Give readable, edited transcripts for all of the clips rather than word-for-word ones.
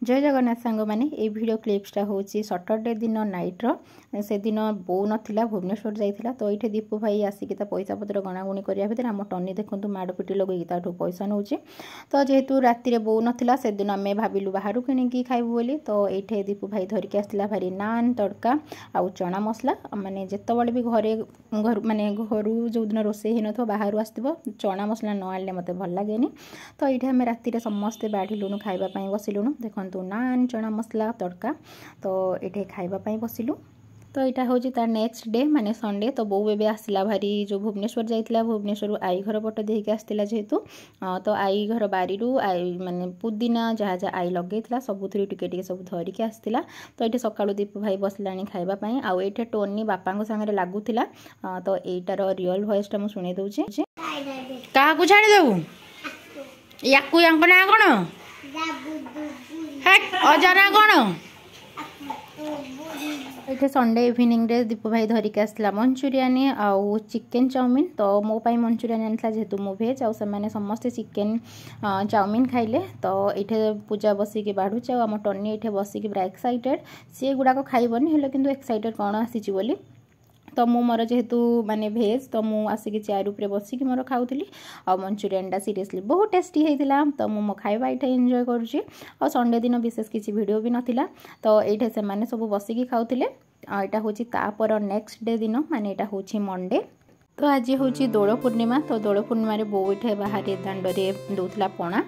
जय जगन्नाथ सांग मैंने ये वीडियो क्लिप्सटा हूँ सटरडे दिन नाइट्र से दिन बो नाला भुवनेश्वर जाइला तो ये दीपू भाई आसिक पैसा पत्र गणागुणी करने भितर आम टनी देखूँ माड़ पिटी लगे पैसा नौ तो जेहेतु राति बो नाला से दिन आम भाविलु बाहर किणी खाइबू बोली तो ये दीपू भाई धरिकी आसला भारी नान तड़का आउ चना मसला माने जितेबाला भी घरे घर माने घर जो दिन रोसे ही न बाहर आसो चना मसला न आने मत भल लगे तो ये आम राति समस्ते बाढ़िलुनु खावाई बसिलुनु देखु नान चना मसला तड़का तो ये खावाई बसिलु तो यहाँ हूँ तार नेक्स्ट डे माने संडे तो बो एवं आसला भारी जो भुवनेश्वर जाइला भुवनेश्वर आई घर पट देके आसला जेहेतु तो आई घर बारी आई माने पुदीना जहाँ जहाँ आई लगे सबुथ टिके सब धरिकी आसला तो ये सकाळु दीपू भाई बसला खावाई आउ ये टोनी बापा सागर लगुला तो यहीटार रियल वॉइसटा मुझे शुणे दूचे क्या छाड़ी देबू या ना कौन अजना कौन ये संडे इवनिंग रे दीपू भाई धरिकी आसला मंचूरियन आउ चिकेन चाउमिन तो मो पाई मंचूरियन आनला जेहेतु मो भेज आउ से समस्ते चिकेन चाउमिन खाइले तो ये पूजा बसिकी बाढ़ुचे आम टनी ये बसिकी पूरा एक्साइटेड सी गुड़ाक खाइबनी हेल्ले किंतु एक्साइटेड कौन आसी बोली तो मु मोर जेहेतु माने भेज तो मु आसिक चेयर उपरे बसिकी मोर खाऊली आ मंचूरियनटा सीरियसली बहुत टेस्टी होता तो मु मो खाଇବା ये एंजॉय करुँची और संडे दिन विशेष किसी वीडियो भी नथिला तो ये से माने सब बसिकी खाऊले यहाँ हूँ तापर नेक्स्ट डे दिन माने यहाँ हूँ मंडे तो आज हूँ दोल पूर्णिमा तो दोल पूर्णिमा बो ये बाहर दांडे दौला पणा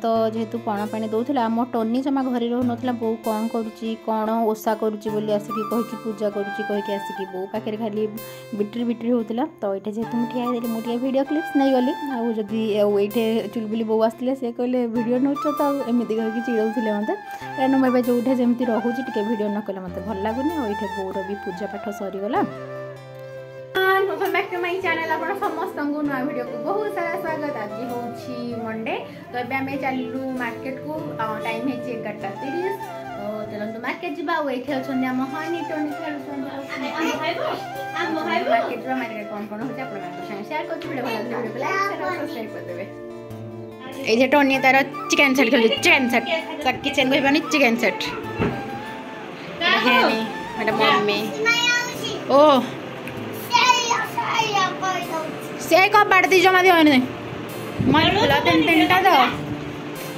तो जेहेतु पणा पानी दौला आम टनी जमा घरे रोना बो कौन करुच्ची कौन ओषा करुच्ची आसिकी कहीकि पूजा करुच्ची कहीकि आसिकी बो पाखे खाली बिट्री बिट्री होता तो ये जेहेतु मुझे ठिया देली मुझे वीडियो क्लिप्स नहीं गली आदि ये चुलबुली बो आसते से कहले वीडियो नौ तो एमती कहीं चिड़ौले मत कारण मुझे जो जमी रोचे टे वीडियो न कले मत भल लगुनि और ये बोर भी पूजा पाठ सरीगला welcome back to my channel आप समस्त नुआ वीडियो को बहुत सारा स्वागत आज हूँ मंडे तो ये आम चलू मार्केट को टाइम है 11:30 तो चलते मार्केट जावा ये अच्छा आम हनी टोनी खेल मार्केट मार्केट कौन कौन होते शेयर कर टोनी तार चिकेन सेट खेल चिकेन सेट किचन कहनी चिकेन सेट मम्मी ओ से कबाड़ दी जमा दिए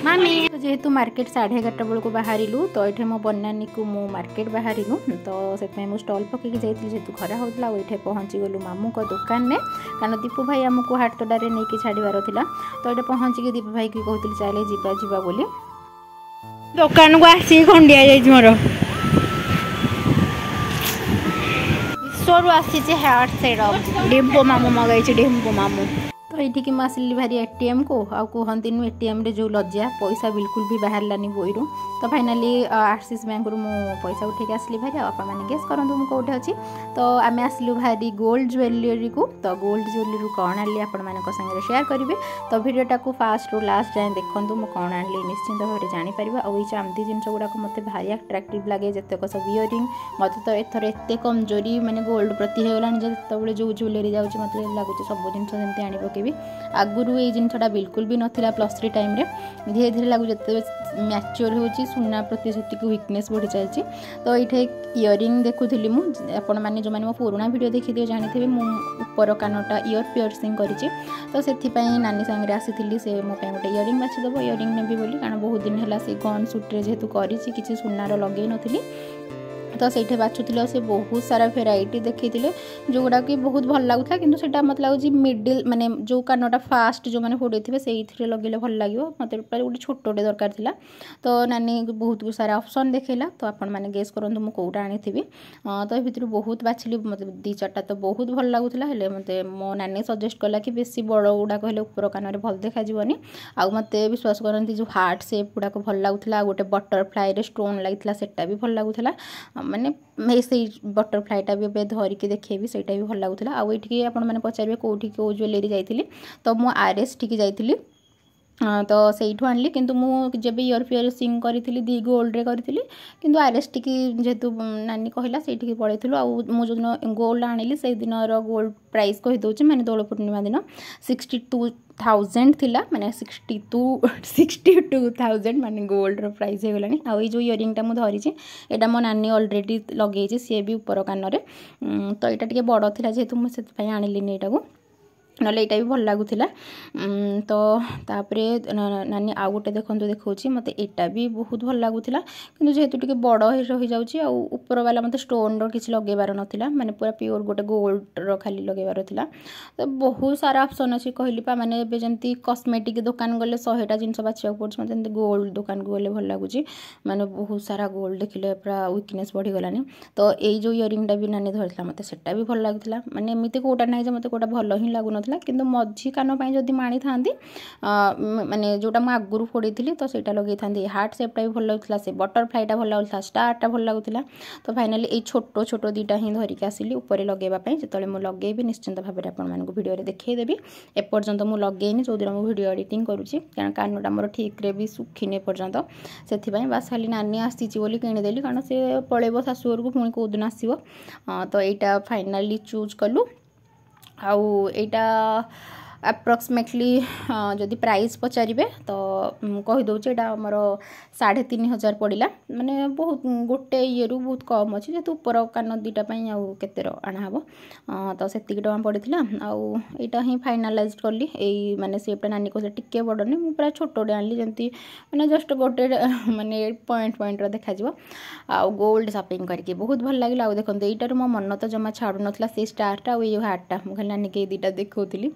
मामी जेहेतु मार्केट 11:30 बेलू बाहरलु तो ये मो बनानी को मु मार्केट बाहरलु तो से मुझे स्टॉल पकईकि जाइए जेहेतु खरा होता ये पहुँची गलु मामू को दुकान में कारण दीपू भाई आमको हाटतोड़े नहीं छाड़बार था तो ये पहुँचिकी दीपू भाई की कहते चले जीवा बोली दुकान को आसी खंडिया मोर आसी हेयर सेरम डिम्पो मामू मगाई डिम्पो मामू तो ये आसली भारी एटीएम को आ कहती एटीएम रे जो लज्जा पैसा बिल्कुल भी बाहरलानी बोईर तो फाइनाली आक्सिस बैंक रु पैसा उठे आसली भारी आप गेस करूँ मुझे कौटे अच्छी तो आम आसलु भारी गोल्ड ज्वेलरी को तो गोल्ड ज्वेलरी कौन आनी आपण सागर शेयर करेंगे तो भिडियोटा को फास्ट रू लास्ट जाए देखूँ मुझे कौन आनी निश्चिंत भाव में जापर और ये चांदी जिन गुड़ाक मत भारी अट्राक्टिव लगे जितक सब इयरिंग मत तो एथर एत कमजोरी मैंने गोल्ड प्रति होगा जो जो ज्वेलरी जाऊँच मत लगुच सब जिन जमी आनी पकेबी आगुरी ये जिनटा बिल्कुल भी नाला +3 टाइम धीरे धीरे लगुच जिते मैच्योर हो सुना प्रति से वीकनेस बढ़ी चलती तो ये इयरिंग देखुली मुझे जो मो पुराना वीडियो देखी दिए जानी ऊपर कानटा इयर पियर्सिंग करी तो से नानी सांगे आसी से मो गोटे इयरिंग बाछीदेव इयरिंग नेबी बोली कारण बहुत दिन है से गन सुट्रे जेहेतु करी किसी सुनार लगे नी तो से बाछुले से बहुत सारा भेराइटी देखी जो गुड़ा कि बहुत भल लगुला कि मत लगुच मिडिल माने जो कानटा फास्ट जो मैंने फोड़े थे से लगे भल लगे मत गोटे छोटे दरकार था तो नानी बहुत सारा ऑप्शन देखला तो आपण मैंने गेस करूँ मुझे कौटा आनी तो ये भितर बहुत बाछिली मतलब 2-4टा तो बहुत भल लगुला मत मो नानी सजेस्ट कला कि बेसी बड़ गुड़ाक ऊपर कान भल देखाजी आउ मत विश्वास करती जो हार्ट सेप गुड़ाक भल लगुला गोटे बटरफ्लाई स्टोन लगी सेटा भी भल लगुला माने से बटरफ्लाईटा भी ए धरिकी देखेबी सेटा भी भल लगुला आउ ये आपण मैंने पचारे कौटी कौ ज्वेलरी जाइली तो मु आरएस टी जाइली तो सेठू आनली किंतु जब इयर पियर्सिंग करी दी गोल्ड रे करी किंतु आरएस टी जेहेतु नानी कहला से पलैलु आउ जो गोल्ड आनिली से दिन गोल्ड प्राइस कही दूसरी मैंने दोल पूर्णिमा दिन 62 62,000 थिला माने 62,000 माने गोल्ड रो प्राइस हो गलानी आ जो इयरिंगटा मु धरी एटा मो नानी ऑलरेडी लगे सी भी ऊपर कान रे तो यहाँ टे बड़ था जेहेतु मुझे आनिली एटा को ना यहाँ भी भल लगुला तो तापरे नानी आउ गोटे देखो देखा मत यहाँ भी बहुत भल लगुला कि जेहेतु टे बड़ रही जाऊँगी ऊपर वाला मत स्टोन किसी लगेबार नाला माने पूरा प्योर गोटे गोल्ड खाली लगेबार था तो बहुत सारा ऑप्शन अच्छी कहली पा माने जमी कस्मेटिक दुकान गले 100टा जिनस बाछा पड़े मत गोल्ड दुकान को गले भल लगुच माने बहुत सारा गोल्ड देखिले पूरा वीकनेस बढ़ीगलानी तो यही जो इयरिंगटा भी नानी धरता मत से भी भल लगुला माने एमती कौटा ना मत कौटा भल ही लगुन किंतु मझी कान जदि माणी था माने जोटा मुझे आगुरी फोड़ी थी तो सहीटा लगे था हार्ट सेपटा भी भल लगुला से बटरफ्लाईटा भल लगुला स्टारटा भल लगुला तो फाइनाली ये छोट छोट दुईटा ही धरिक आसिली ऊपर लगेवाई जो मुझे लगेबी निश्चिंत भाव में आपको भिडियो देखेदेवी एपर्यंत मुझे लगेनी जो दिन मुझे भिडियो एडिटिंग करुँची कारण कानटा मोर ठीक रे भी सुखीनी एपर्यंत से बास खाली नानी आसी बोली किणीदेली कारण से पलैब शाशुघर को पुणी कौदिन आसो तो यहाँ फाइनाली चूज कलु आउ एटा अप्रोक्सीमेटली जदि प्राइस पचारे तो कहीदे यहाँ आमर 3,500 पड़ा माने बहुत गोटे ये बहुत कम अच्छे जेहतु ऊपर कान दुईटापी आउ केतर आनाब तो से टका पड़ा आईटा ही फाइनालाइज कली यही माने सेपटा नानी कहते टिके बड़नी मुझे पूरा छोटे आनी जमी मैंने जस्ट गोटे माने पॉइंट देखा आउ गोल्ड शॉपिंग करके बहुत भल लगे आउ देखो यहीटार मो मन तो जमा छाड़ू नाला से स्टारटा और ये हार्टटा मुझे नानी के दुईटा देखी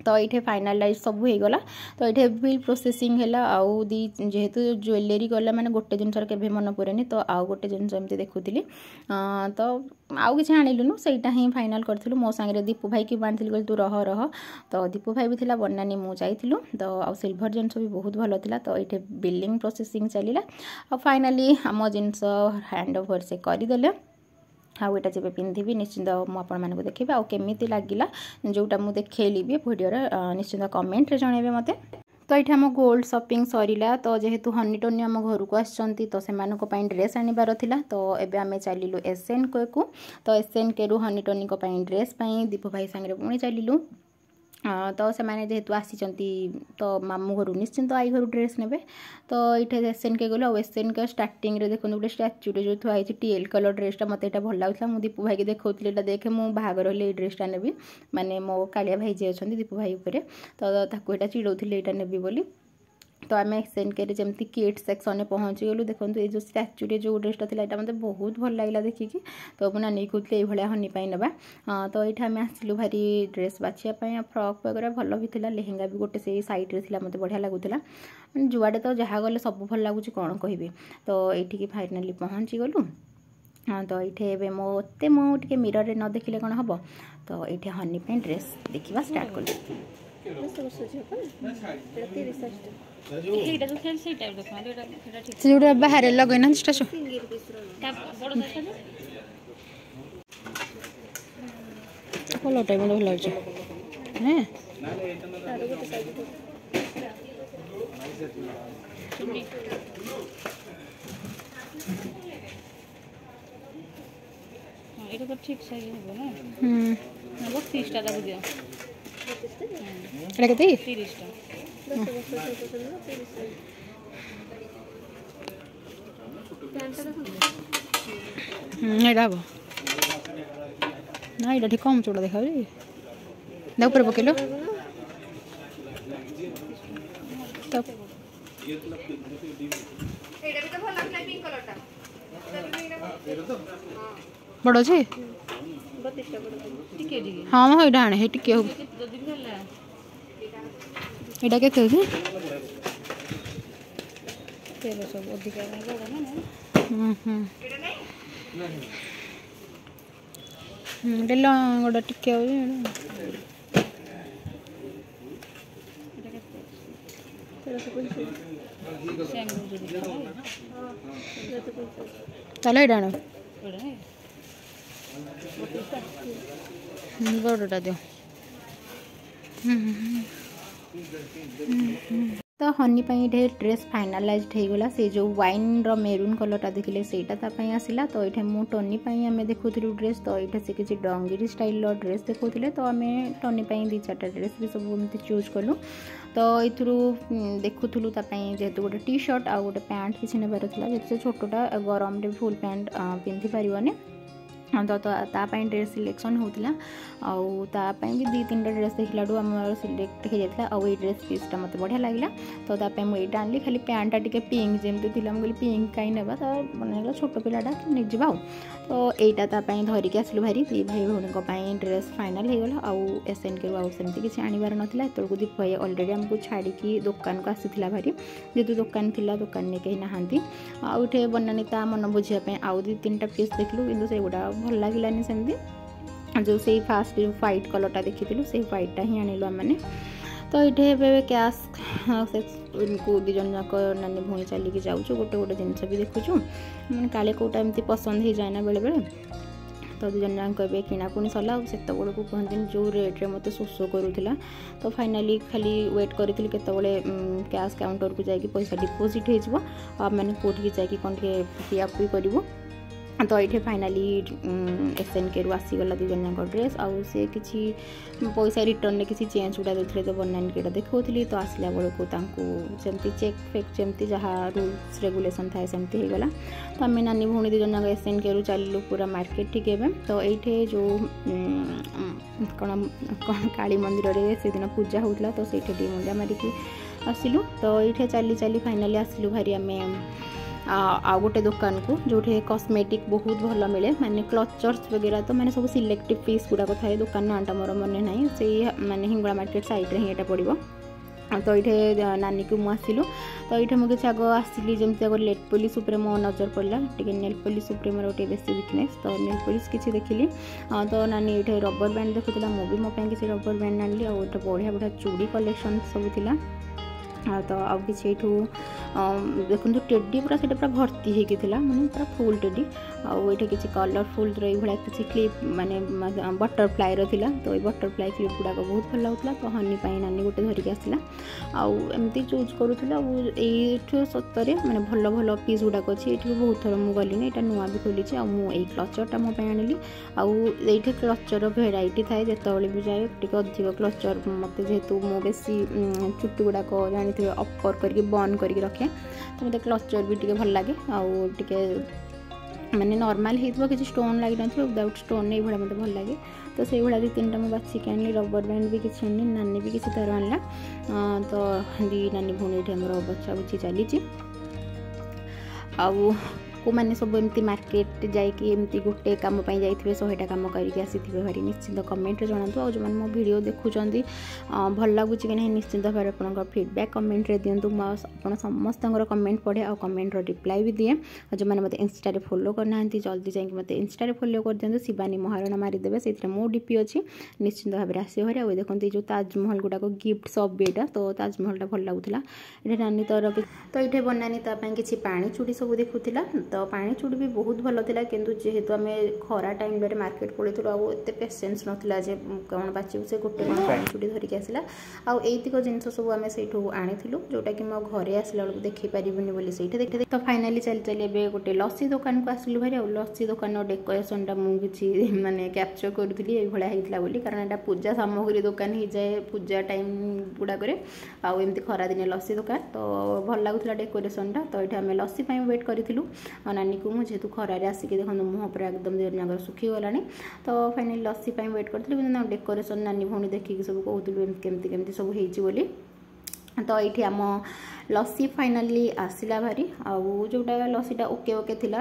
तो ये फाइनालाइज सब हो गला तो ये बिल प्रोसेसिंग है आउ दी जेहेतु ज्वेलरी गला मैंने गोटे जिनस के मन पड़ेनि तो आउ गोटे जिनस एमती देखुली तो आउ कि आणिलुनु सहीटा ही फाइनाल करूँ मो सांगे दीपू भाई की बांधी गली तू रह रह तो दीपू भाई भी थी बनानी मु जाइलु तो आउ सिल्भर जिनस भी बहुत भल था तो ये बिलिंग प्रोसेसिंग चलला आ फाइनाली आम जिनस हैंड ओवर से करदे आउ यहाँ जब पिंधि निश्चिंत मुझे देखी आउ केमी लगिला जोटा मुझे देखली भी भिडियो निश्चिंत कमेंट रे जनइबे मते तो ये आम गोल्ड शॉपिंग सरीला तो जेहेतु हनी टोनी आम घर को आसछंती तो से ड्रेस आनिबार थिला तो एबे आमे चलिलु SNK को तो SNK रु हनी टोनी को ड्रेस दीपू भाई सांगे पुणी चलिलु तो से मैंने जेहेतु आसी तो मामू घर निश्चिंत आई घर ड्रेस ने तो ये SNK गलु आ SNK स्टार्टिंग रे देखो गोटे स्टाच्यूटे जो थुआई TL कलर ड्रेसटा मत यहाँ भल लगुला मुझे दीपू भाई की देखी देखे मुझे बाहर हेल्ले ड्रेसटा नेबी माने मो कालिया भाई जी अच्छा दीपू भाई उपर तो यहाँ चिड़ौली यहाँ नेबी बोली तो आम SNK रे जमती किट सेक्शन में पहुँची गलु देखो ये जो स्टाच्यूटे जो ड्रेसटा था यहाँ मतलब बहुत भल लगे देखिकी तो मुझे नानी कहते ये हनी ना तो ये आम आसलु भारी ड्रेस बाछापी फ्रक वगैरह भल भी था लेहेंगा भी गोटे से सैड्रे था मतलब बढ़िया लगुला जुआड़े तो जहाँ गले सब भल लगुच कौन कहि तो ये फाइनाली पहुँची गलु तो ये मत मुझे मिरर रे न देखिले कौन हम तो ये हनी ड्रेस देखा स्टार्ट कलु से बाहर लगेना कलर टाइम भल लगे तो ठीक से हो ना 30 टाका दियो एटा केते 30 टा एटा हम ना एटा ठीक कम चोड़ा देखा ना ऊपर पकेलो तब बड़ अच्छे हाँ हाँ यहाँ आने टिके हो यहाँ के गोटा टिके चलो यहाँ आण बड़टा दियो तो हनी ये ड्रेस फाइनालाइज होगला से जो वाइन रो मेरून कलरटा देखिले सेटा आसला। तो ये मु टनी आम देखुलु ड्रेस तो ये से किसी डंगीरी स्टाइल ड्रेस देखुले तो आम टनी 2-4 ड्रेस भी सब एमती चूज कलु। तो ये देखुलु जेहेतु गोटे टी शर्ट आ गोटे पैंट किसी नेबार था जेहतु छोटा गरम फुल पैंट पिंधि पारे तो तापाई ड्रेस सिलेक्शन होता आउपाई भी 2-3टा ड्रेस देखला आम सिलेक्ट हो जाता आउ ये ड्रेस पीसटा मत बढ़िया लगे तो तापाई मुझे आनली खाली पैंटा टी पिंक जमी थी मुझे पिंक कहीं ना तो मन छोट पिलाटा नहीं जावा तो यहीटा धरिकी आसलु भारी दी भाई भौणी ड्रेस फाइनाल होगला आउ SNK आउ सेमती किसी आणवार नाला एतक दीप भाई अलरेडी आमको छाड़ी दुकान को आसी भारी जेहतु दुकान थी दुकान में कहीं नहांती आउे बनानी ता मन बुझापी आउ 2-3टा पीस देखलु कि से गुड़ा भल लगे सेमती जो से फास्ट जो व्हाइट कलरटा देखी से व्हाइटा ही आणलु आम तो ये कैश को 2 जन जाक नानी भूणी चलिकी जाऊँ गोटे गोटे जिनस भी देखुचु मैंने काले कौटा एमती पसंद हो जाए ना बेले बेले तो 2 जन जाक किणाकुणी सरला से कहते जो रेट्रे मत शोष करूला तो फाइनाली खाली वेट करी केतबले कैश काउंटर को जाकि पैसा डिपोजिट हो मैंने कौटी जाकि कौन पिया पी करूँ तो ये फाइनाली SNK रू आसीगला 2 जन जाक ड्रेस आउ से किसी पैसा रिटर्न में किसी चेंज गुड़ा देते तो बनानी के देखी तो आसला बेलू जमी चेक फेक जमी जहाँ रूल्स रेगुलेशन थाए सेमती होगला तो आम नानी भूणी 2 जन जाक SNK रू चलू पूरा मार्केट ठीक है। तो ये जो कौन काली मंदिर में से दिन पूजा होता तो से मुंडा मारिकी आसलु तो ये चली चली फाइनाली आसलु भारी आम आ गोटे दुकान को जो कॉस्मेटिक बहुत भल मिले माने क्लचर्स वगैरह तो मैंने सब सिलेक्टिव पीस गुड़ाक थाए दुकान नाटा मोर मन ना से माने हिंगड़ा मार्केट साइड ही यहाँ पड़ो तो ये नानी को मुझे तो ये मुझे आग आसली जमी आग नेल पॉलिश मो नजर पड़ा टे नेल पॉलिश मोर गोटे बेसी वीकनेस तो नेल पॉलिश किसी देखिली तो नानी ये रबर बैंड देखुला मुझे मोपाई किसी रबर बैंड आनली और गोटे बढ़िया बढ़िया चूड़ी कलेक्शन सब थिला तो आउ कि देखो टेडी पूरा से पूरा भर्ती होता मैंने पूरा फुल टेडी आउ ये किसी कलरफुल ये किसी क्लिप माने बटरफ्लाई रहा तो ये बटरफ्लाई क्लिप गुड़ाक बहुत भल लगुला तो हनी नानी गोटे धरिकी आसला आमती चूज करूला ये सतरे मैंने भल भल पीस गुड़ाक अच्छे ये बहुत थर मुझे गली यहाँ नुआ भी खोली आई क्लचरटा मो आनिली आउ ये क्लचर भेराइटी थाए जिते भी जाए टे अधिक क्लचर मत जेहेतु मो बेसी चुट्टी गुड़ाक जानी अपर करके बन करके रखे तो मतलब क्लचर भी टे भल लगे आउ टे माने नॉर्मल हो किसी स्टोन लगी ना विदाउट स्टोन ये भाया मतलब भल लगे तो से भाया 2-3टा मुझे बाछिकी आनी रबर बैंड भी किसी आनी नानी भी किसी तार आनला तो दी नानी भूणी ये बचा बुची चली आउ को मैंने सब एमती मार्केट जामती गोटे कम जाइए 100टा कम करके आसीथे भारी निश्चिंत कमेंट जनातु आ जो मो वीडियो देखुं भल लगुच कि नहीं निश्चिंत भाव आप फीडबैक कमेंट रे दिंतु आप समस्त कमेंट पढ़े और कमेंट रिप्लाई भी दिए और जो मैंने मत इंस्टा फॉलो करना जल्दी जाकि मत इंस्टा फॉलो कर दिखाँ शिवानी महाराणा मारिदेवे से मो डीपी अच्छी निश्चिंत भाव आसो भाई आ देखते जो ताजमहल गुड़ाक गिफ्ट सब भी यहाँ तो ताजमहलटा भल लगुला ये नानी तरफ तो ये बनानी किसी पानी चूड़ी सब देखुला तो पानी चूड़ी भी बहुत भल था किंतु जेहेतु आम खरा टाइम मार्केट पड़े आते पेसेंस नाला कौन बाचू से गोटे कौन पानी चूड़ी धरिकी आसला आईतिक जिनस सब आम से आनी जोटा कि मो घरे आसला बेलू देखी पारिबनी बोली से देखते तो फाइनाली चली चली गोटे लस्सी दुकान को आसलु भाई आ लस्सी दुकान डेकोरेशनटा मुझे माने कैप्चर करूँ ये होता बोली कारण यहाँ पूजा सामग्री दुकान हो जाए पूजा टाइम गुड़ाक आमती खरा दिन लस्सी दुकान तो भल लगुला डेकोरेशनटा तो ये आम लस्सी वेट करूँ नानी को मुझे खरारे आसिक देखो मुँह पूरा एकदम जगह सुखीगला तो फाइनाली लस्सी वेट करी डेकोरेशन नानी भौणी देखिकी सब कहूँ केमती सब होली तो ये आम लस्सी फाइनाली आसला भारी आउ जोटा लस्सीटा ओके ओके थिला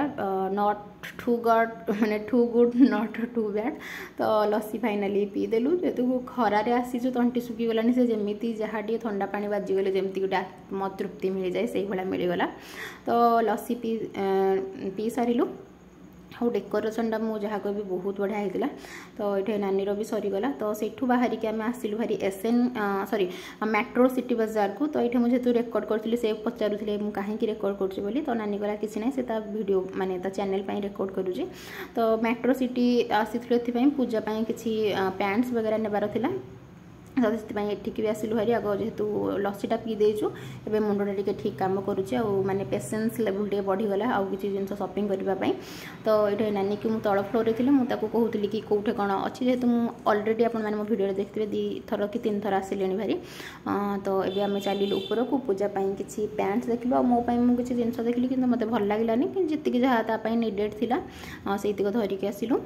नॉट टू गुड माने too good not too bad तो लस्सी फाइनाली पीदेलु जेहेतु खरारे आसीचु तंटी सुखीगलानी से जमी जहाँ टे ठंडा पानी बाजिगले जमी गोटे आत्मतृप्ति मिल जाए से भाया मिलगला तो लस्सी पी सारू आउ डेकोरेशनटा मुझे जहाँ कह बहुत बढ़िया होता तो ये नानी भी सरीगला तो सेठू बाहर के आम आसलु भारी सॉरी मेट्रो सिटी बाजार को तो ये मुझे रेकर्ड करी से पचारूले मुझे कहीं रेकर्ड करी तो नानी गला किसी ना से वीडियो माने चैनल रेकर्ड करुँची तो मेट्रो सिटी आसी पूजा किसी पैंट्स वगैरह नेबार थिला तो से एठिक भी आसिलु भारी आग जेहेतु लस्सीटा पी देचु एबे मुंडटा टिके ठीक काम करुचे आ माने पेशेंस लेवल टे बढ़ीगला आउ किसी जिन शॉपिंग करने तो ये नानी की तल फ्लोर थी मुझे कहूली कि कौटे कौन अच्छी जेहेतु मुझे अलरेडी आप भिडियो देखते 2 थर कि 3 थर आसिले भारी तो ये आम चलिलु ऊपर को पूजापाई किसी पैंट देखलु मोपाई मुझे किसी जिन देखली कि मतलब भल लगे जी जहाँ निडेड थी से धरिकी आसिलु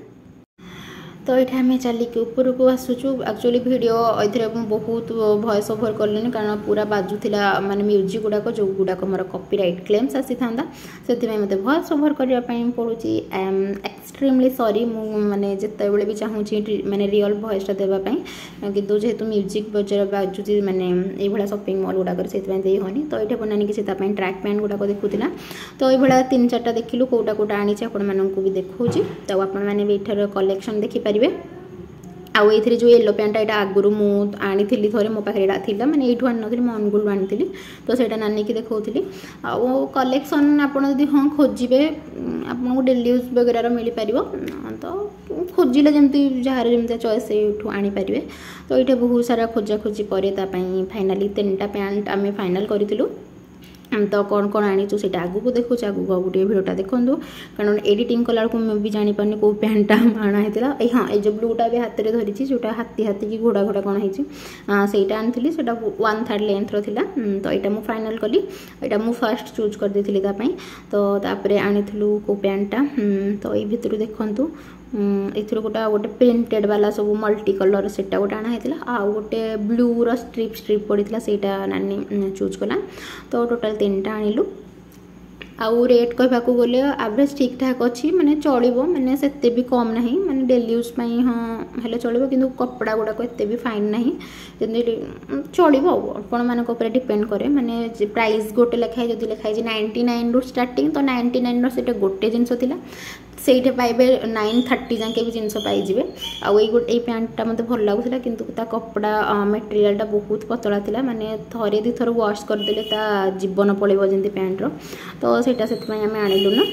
तो ये आम चलिकी ऊपर को आसुचु एक्चुअली वीडियो ये बहुत वॉइस ओवर कलिनी कारण पूरा बाजुला माने म्यूजिक गुड़ाक जो गुड़ाक मोर कॉपीराइट क्लेम्स आसी था से मत वॉइस ओवर करने पड़ुची आई एम एक्सट्रीमली सॉरी माने जिते भी चाहूँगी माने रियल वॉइसटा देवाई किंतु जेहेतु म्यूजिक बजार बाजुची माने ये शॉपिंग मॉल गुड़ाक से होनी तो ये बनानी किसी ट्रैक पैंट गुड़ाक देखुला तो ये 3-4टा देखिलु कौटा कौटा आनी आपण भी देखा तो आपने कलेक्शन देखिपारे आउ ये जो येलो पैंटा यहाँ आगुरी मुझी थे मो पाखे था मैंने ये आनी नी मो अनुगुल आनी तो सहीटा नानी की देखी आउ कलेक्शन आपड़ी हाँ खोजे आपको डेली यूज वगैरह मिल पार तो खोजिले जमी जार जमी चॉइस ये आनीपारे तो ये बहुत सारा खोजाखोजी पर फाइनाली 3टा पैंट आम फाइनाल करूँ तो कौन कौन आनीचु से आगू को देखो आगू गोटे भिडियोटा देखूँ कारण एडिटिंग कला को मुझे भी जापारे कौ पैंटा आना होता हाँ ये जो ब्लूटा भी हाथ में धरी जोटा हाथी हाथी की घोड़ा घोड़ा कौन होटा आनी से 1/3 लेंथर था तो यहाँ मुझे फाइनाल कली यहाँ मुझे फास्ट चूज कर देती तो आनी कौ पैंटा तो ये भितर देखूँ एथर गोटे प्रिंटेड वाला सब मल्टी कलर से गोटे आना होता आउ गोटे ब्लूर स्ट्रिप पड़ता से नानी चूज कला तो टोटाल 3टा आनिलु आउ रेट कहवा गले एवरेज ठीक ठाक अच्छी माने चलो माने से भी कम ना माने डेली यूज हाँ हेल्ले चलो कि कपड़ा गुड़ाक एत भी फाइन ना जमी चलो आपण मानक डिपेंड करे माने प्राइस गोटे लिखाई जब लिखाई 99 रु स्टार्टिंग तो 99 से गोटे जिनस से पाइबे 930 जाके भी जिनस पाइबे आउ ये पैंटा मत भल लगुला किंतु कपड़ा मटेरियलटा बहुत पतला था माने थरे 2 थर वाश करदे जीवन पड़ेब जमी पैंट्र तो सेटा से आम आनिलु ना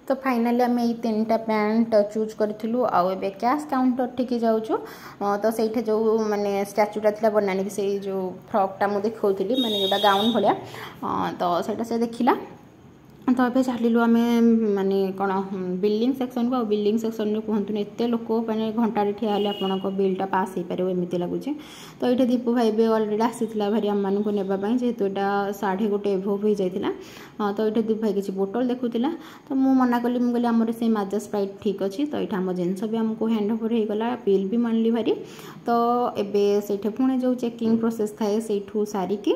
तो फाइनाली आम ये 3टा पैंट चूज करूँ आउ ए कैश काउंटर ठीक जाऊँ तो सही जो माने स्टैचूटा था बनानी से जो फ्रॉकटा मुझे देखी माने जोटा गाउन भाया तो सहीटा से देखला तो ये चलू आम माने कौन बिल्डिंग सेक्शन को बिल्डिंग सेक्शन में कहतु एत लोक मैंने घंटे ठिया आपको बिलटा पास हो पार एमती लगुच। तो ये दीपू भाई भी अलरेडी आसीला भारी आम मानक नापी जेहेतु यहाँ 1:30 एभोव हो जाता। तो ये दीपू भाई किसी बोतल देखुला तो मुझे मना कली मुझे आमर से माजा स्प्राइट ठीक अच्छी। तो ये आम जिनस भी आमको हैंड ओवर होगा बिल भी मानली भारी। तो एबे से पुणी जो चेकिंग प्रोसेस थाए से सारिकी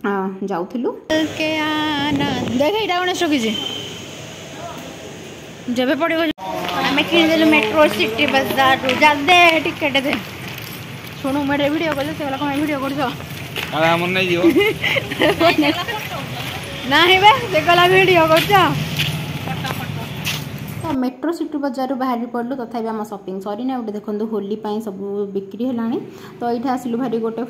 जाऊलु देख यहाँ गणेश रखी जब पड़ो आम किदेलु मेट्रो सिटी बाजार दे टिकेट दे शुणु मैं वीडियो कल से कौन वीडियो कर ना गला वीडियो कर तो मेट्रो सिटी बजार बाहरी पड़लु तथापि आम सपिंग सरी ना गोटे देखो होली सब बिक्री है। तो ये आसलु भारी गोटे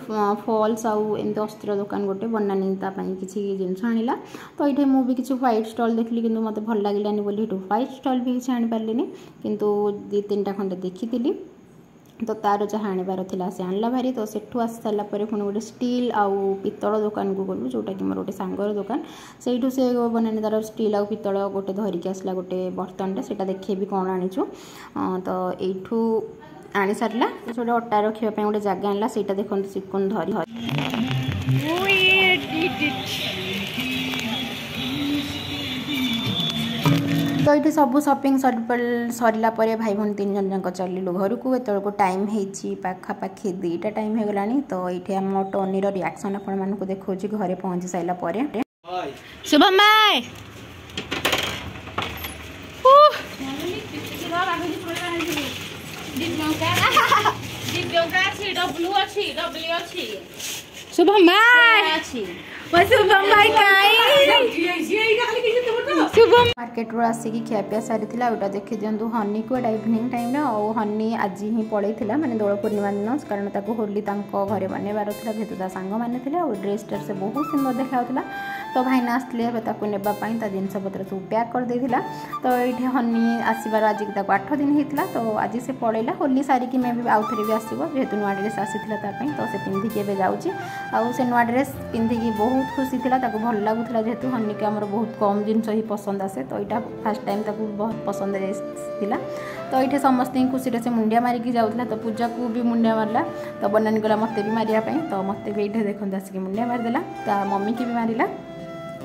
फॉल्स आउ एमती अस्त्र दुकान गोटे बनानी किसी जिनस आनिला। तो ये मुझे किसी व्हाइट स्टॉल देखली कि मत भल लगे बोली व्हाइट स्टॉल भी किसी आनीपारे किंतु 2-3टा खंडे देखी। तो तार जहाँ आनबार था से आणला भारी। तो सेठू आसी सारा पुणी गोटे स्टील आउ पितल दुकान को गलु जोटा कि मोर गोटे सांगर दुकान से बनानी तार स्टील आउ पितल गोटे धरिकी आसला गोटे बर्तन से देखेबी कौन आनीचु। तो यू आनी सारा गोटे अटा रखापी गोटे जगह आनला से देखते सिकुन धरी तो ये सब शॉपिंग सरला भाई भौणी 3 जन जाक चलू घर को एत टाइम हो पाखापाखि 2टा टाइम हो गलानी। तो ये आम टोनीर रिएक्शन आपण मानक देखा घरे पहुँची सारा शुभम भाई शुभम भाई शुभम भाई शुभम मार्केट रू आसिक खियापिया सारी गोटा देखी दिंतु हनी को इवनिंग टाइम हनी आज ही पड़े माने दोल पूर्णिमा दिन कारण होली घरे बनवार था जेहतु सांग मैंने ड्रेस से बहुत सुंदर देखा। तो भाईना आसते नापाई जिनपतर सब पैक कर देता। तो ये हनी आसबार आज 8 दिन होता। तो आज से पड़ेगा होली सारिकी मैं भी आउ थे भी आसो जेहतु नुआ ड्रेस आसाला तो से पिंधिकी ए जाऊँगी आउ से नुआ ड्रेस पिंधिकी बहुत खुशी थी भल लगुला जेहतु हनी के आमर बहुत कम जिनस ही पसंद आसे। तो यहाँ फास्ट टाइम बहुत पसंद आसला। तो ये समस्त खुशी से मुंडिया मारिकी जाऊला। तो पूजा को भी मुंडिया मारला तो बनानी गला मत भी मारियापाई। तो मत भी ये देखते आसिक मुंडिया मारिदेला तो मम्मी की भी मारिला।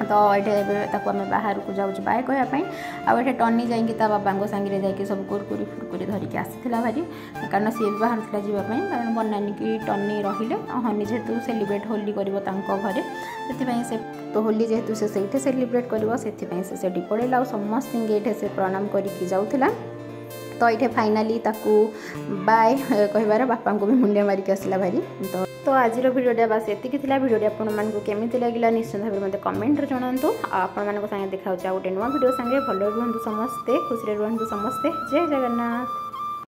तो ये आम बाहर को जाऊँ बाय कहवाई आए टनी जाकि बाबा सांगे जाकि सब कुरकुरी फुरकुरी धरिकी आसाला भारी कारण सी भी बाहर था जावाई कारण बनानी की टनी रहिले हनी जेहेतु सेलिब्रेट होली कर घरे से तो होली जेहेतु से सेलिब्रेट कर से पड़ेगा समस्त ये से प्रणाम करके जाऊला। तो ये फाइनाली बाय कहबार बापा को भी मुंडिया मारिक आसला भारी। तो आज भिडियोटा बस ये भिडियो आपको केमी लगे निश्चित भाव में कमेंट जनातु आपण सागे देखा गोटे नुआ भिडियो सांगे भल रुहतु समस्ते खुशी रुहतु समस्ते जय जगन्नाथ।